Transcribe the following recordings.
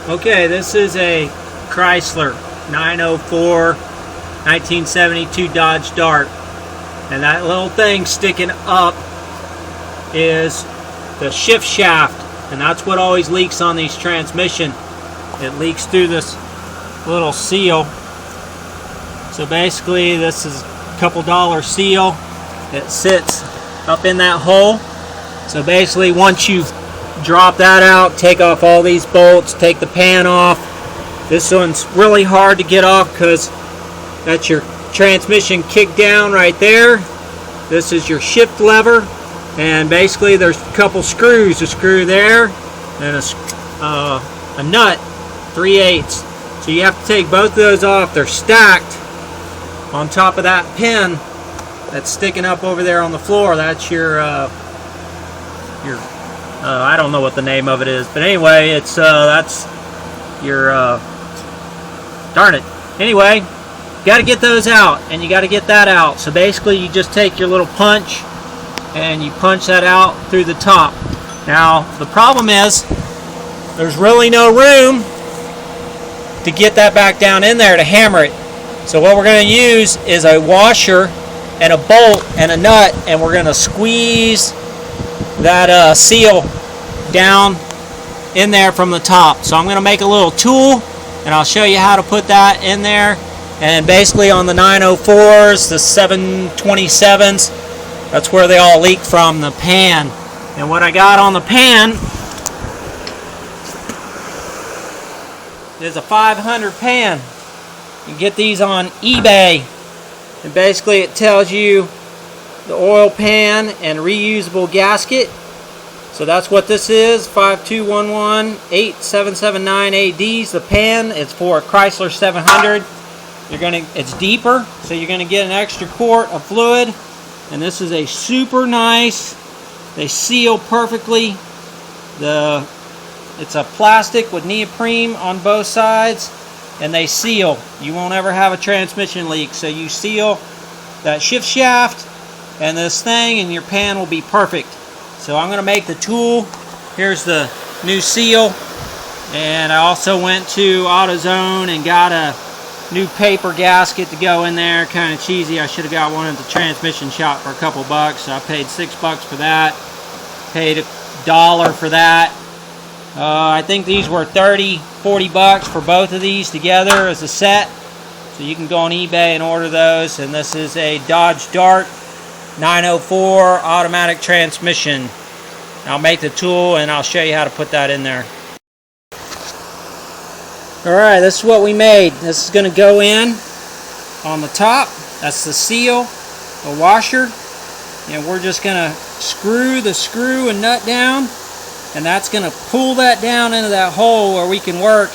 Okay, this is a Chrysler 904 1972 Dodge Dart, and that little thing sticking up is the shift shaft, and that's what always leaks on these transmission. It leaks through this little seal. So basically this is a couple dollar seal. It sits up in that hole. So basically once you drop that out, take off all these bolts, take the pan off. This one's really hard to get off because that's your transmission kick down right there. This is your shift lever, and basically there's a couple screws, a screw there and a nut 3/8. So you have to take both of those off. They're stacked on top of that pin that's sticking up over there on the floor. That's your I don't know what the name of it is, but anyway, it's that's your darn it. Anyway, got to get those out, and you got to get that out. So basically you just take your little punch and you punch that out through the top. Now the problem is there's really no room to get that back down in there to hammer it. So what we're going to use is a washer and a bolt and a nut, and we're going to squeeze that seal down in there from the top. So I'm going to make a little tool, and I'll show you how to put that in there. And basically on the 904s, the 727s, that's where they all leak from, the pan. And what I got on the pan is a 500 pan. You can get these on eBay, and basically it tells you the oil pan and reusable gasket. So that's what this is, 52118779ADs. The pan is for a Chrysler 700. It's deeper, so you're gonna get an extra quart of fluid. And this is a super nice. They seal perfectly. It's a plastic with neoprene on both sides, and they seal. You won't ever have a transmission leak. So you seal that shift shaft and this thing, and your pan will be perfect. So I'm going to make the tool. Here's the new seal, and I also went to AutoZone and got a new paper gasket to go in there. Kind of cheesy. I should have got one at the transmission shop for a couple bucks. So I paid $6 for that. Paid $1 for that. I think these were 30-40 bucks for both of these together as a set. So you can go on eBay and order those. And this is a Dodge Dart 904 automatic transmission. I'll make the tool and I'll show you how to put that in there. Alright, this is what we made. This is going to go in on the top. That's the seal, the washer. And we're just going to screw the screw and nut down. And that's going to pull that down into that hole where we can work,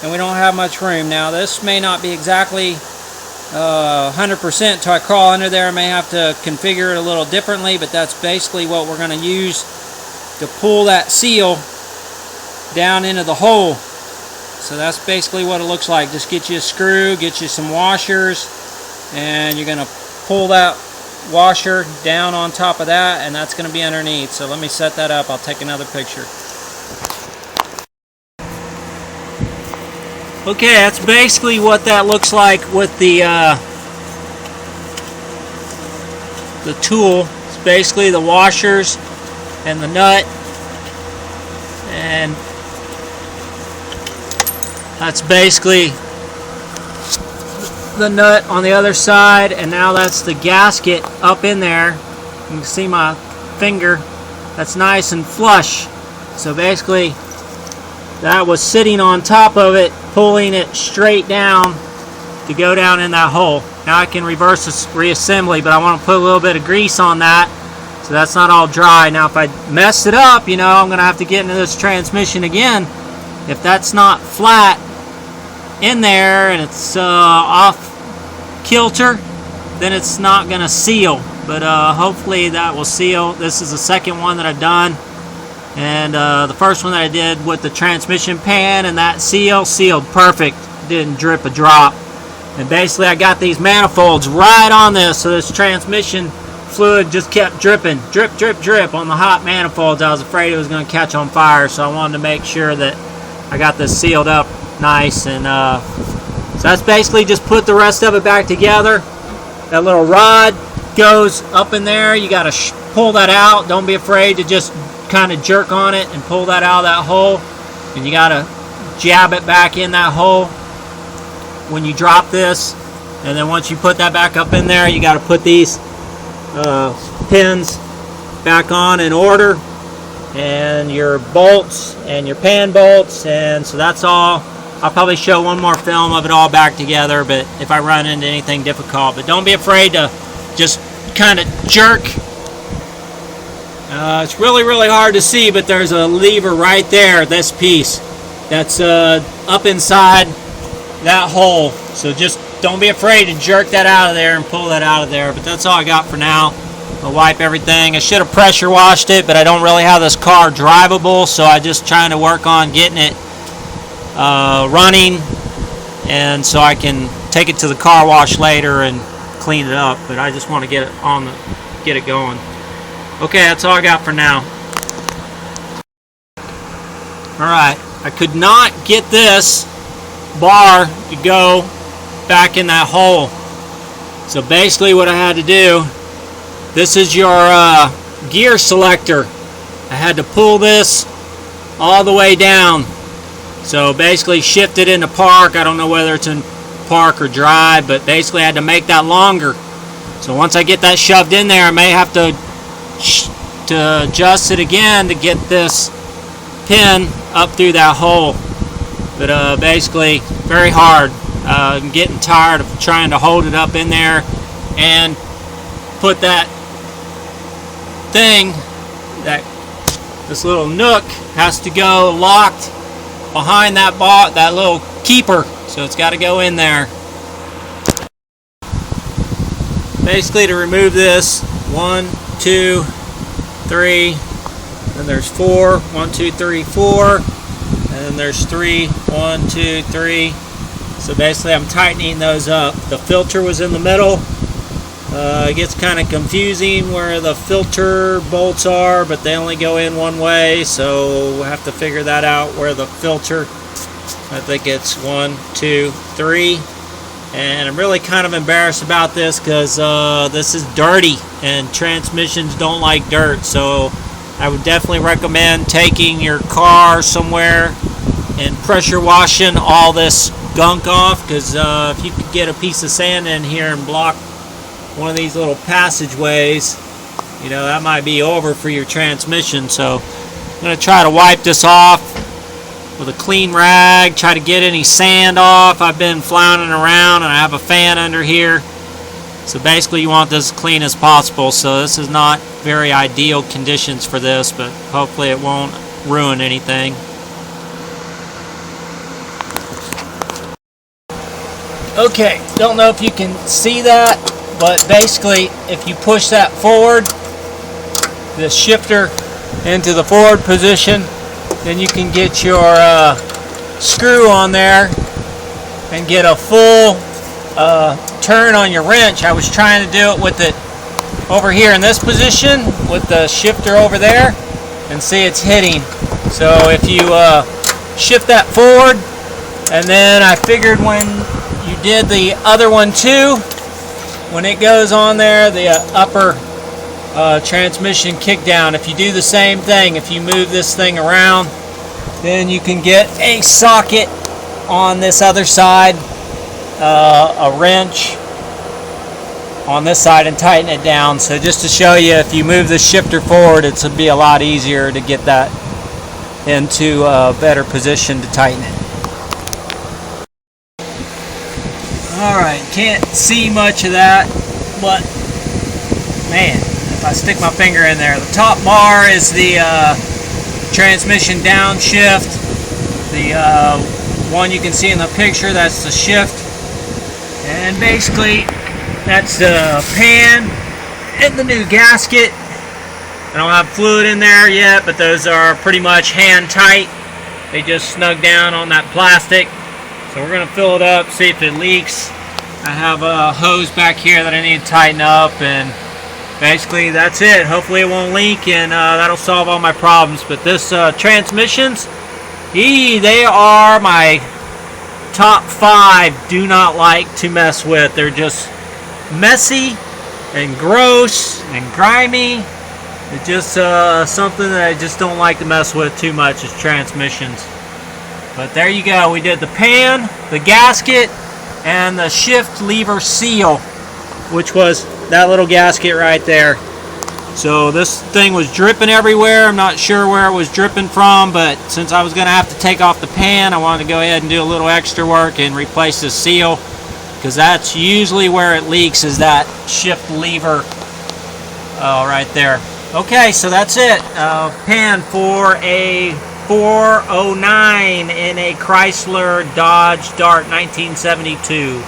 and we don't have much room. Now this may not be exactly 100% till I crawl under there. I may have to configure it a little differently, but that's basically what we're going to use to pull that seal down into the hole. So that's basically what it looks like. Just get you a screw, get you some washers, and you're going to pull that washer down on top of that, and that's going to be underneath. So let me set that up. I'll take another picture. Okay, that's basically what that looks like with the tool. It's basically the washers and the nut, and that's basically the nut on the other side, and now that's the gasket up in there. You can see my finger. That's nice and flush. So basically that was sitting on top of it, pulling it straight down to go down in that hole. Now I can reverse this reassembly, but I want to put a little bit of grease on that so that's not all dry. Now if I mess it up, you know, I'm gonna have to get into this transmission again. If that's not flat in there and it's off kilter, then it's not gonna seal, but hopefully that will seal. This is the second one that I've done, and the first one that I did with the transmission pan and that sealed perfect, didn't drip a drop. And basically I got these manifolds right on this, so this transmission fluid just kept dripping, drip drip drip on the hot manifolds. I was afraid it was going to catch on fire, so I wanted to make sure that I got this sealed up nice, and so that's basically just put the rest of it back together. That little rod goes up in there. You got to pull that out. Don't be afraid to just kind of jerk on it and pull that out of that hole, and you got to jab it back in that hole when you drop this. And then once you put that back up in there, you got to put these pins back on in order, and your bolts and your pan bolts. And so that's all. I'll probably show one more film of it all back together, but if I run into anything difficult. But don't be afraid to just kind of jerk. It's really hard to see, but there's a lever right there, this piece, that's up inside that hole. So just don't be afraid to jerk that out of there and pull that out of there. But that's all I got for now. I'll wipe everything. I should have pressure washed it, but I don't really have this car drivable, so I'm just trying to work on getting it running, and so I can take it to the car wash later and clean it up. But I just want to get it going. Okay, that's all I got for now. Alright, I could not get this bar to go back in that hole. So basically what I had to do, this is your gear selector. I had to pull this all the way down. So basically shift it into park. I don't know whether it's in park or drive, but basically I had to make that longer. So once I get that shoved in there, I may have to adjust it again to get this pin up through that hole. But basically very hard. I'm getting tired of trying to hold it up in there and put that thing, this little nook has to go locked behind that little keeper, so it's got to go in there. Basically, to remove this, 1, 2, 3, then there's 4, 1, 2, 3, 4, and then there's 3, 1, 2, 3. So basically I'm tightening those up. The filter was in the middle. It gets kind of confusing where the filter bolts are, but they only go in one way, so we'll have to figure that out where the filter, I think it's 1, 2, 3. And I'm really kind of embarrassed about this because this is dirty and transmissions don't like dirt. So I would definitely recommend taking your car somewhere and pressure washing all this gunk off, because if you could get a piece of sand in here and block one of these little passageways, you know, that might be over for your transmission. So I'm going to try to wipe this off with a clean rag, try to get any sand off. I've been floundering around and I have a fan under here. So basically you want this as clean as possible. So this is not very ideal conditions for this, but hopefully it won't ruin anything. Okay, don't know if you can see that, but basically if you push that forward, the shifter into the forward position, then you can get your screw on there and get a full turn on your wrench. I was trying to do it with it over here in this position with the shifter over there, and see it's hitting. So if you shift that forward, and then I figured when you did the other one too, when it goes on there, the upper transmission kick down, if you do the same thing, if you move this thing around, then you can get a socket on this other side, a wrench on this side, and tighten it down. So just to show you, if you move the shifter forward, it's going to be a lot easier to get that into a better position to tighten it. Alright, can't see much of that, but man, if I stick my finger in there, the top bar is the transmission downshift. The one you can see in the picture, that's the shift, and basically that's the pan and the new gasket. I don't have fluid in there yet, but those are pretty much hand tight. They just snug down on that plastic. So we're going to fill it up, see if it leaks. I have a hose back here that I need to tighten up, and basically that's it. Hopefully it won't leak, and that'll solve all my problems. But this transmissions They are my top 5 do not like to mess with. They're just messy and gross and grimy. It's just something that I just don't like to mess with too much is transmissions. But there you go. We did the pan, the gasket, and the shift lever seal, which was that little gasket right there. So this thing was dripping everywhere. I'm not sure where it was dripping from, but since I was going to have to take off the pan, I wanted to go ahead and do a little extra work and replace the seal, because that's usually where it leaks, is that shift lever right there. Okay, so that's it. Pan for a 409 in a Chrysler Dodge Dart 1972.